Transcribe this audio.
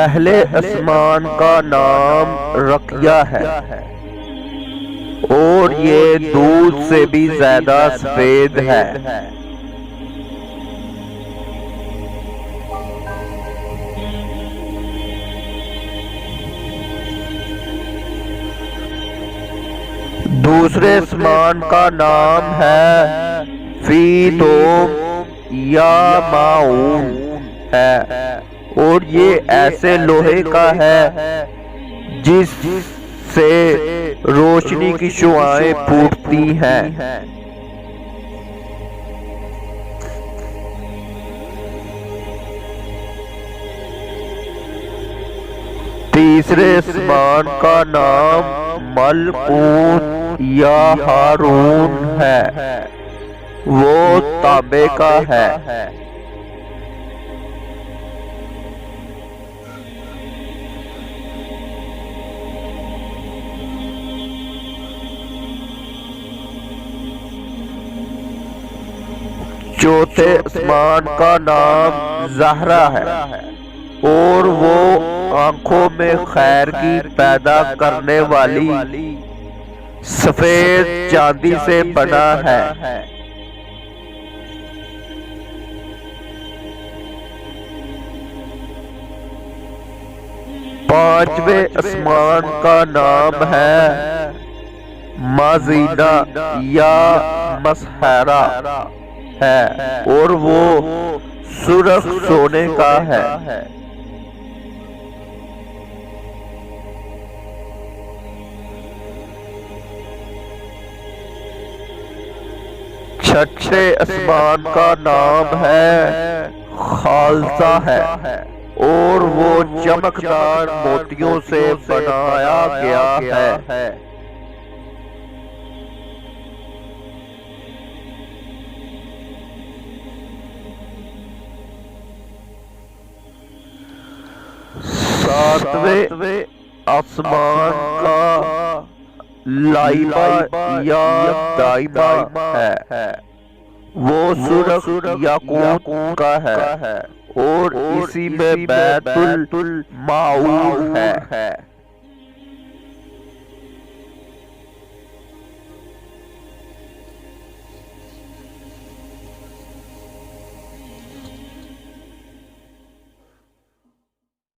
पहले आसमान का नाम रकिया है और ये दूध से भी ज्यादा सफेद है। दूसरे आसमान का नाम है फीतोम या माऊन है और ये ऐसे लोहे का है जिससे रोशनी की शुआएं फूटती हैं। तीसरे आसमान का नाम मलकूत या हारून है, वो तांबे का है। चौथे आसमान का नाम ज़हरा है और वो आंखों में खैर की पैदा करने वाली सफेद चांदी से बना है। पांचवें आसमान का नाम है मजीना या मसहरा है और वो सुर्ख सोने का है। छठे आसमान का नाम है खालसा है और वो चमकदार मोतियों से बनाया गया है। सातवें आसमान का लाइबा या दाइबा है, वो सुर्ख याकूत का है और इसी में बैतुल माऊन है।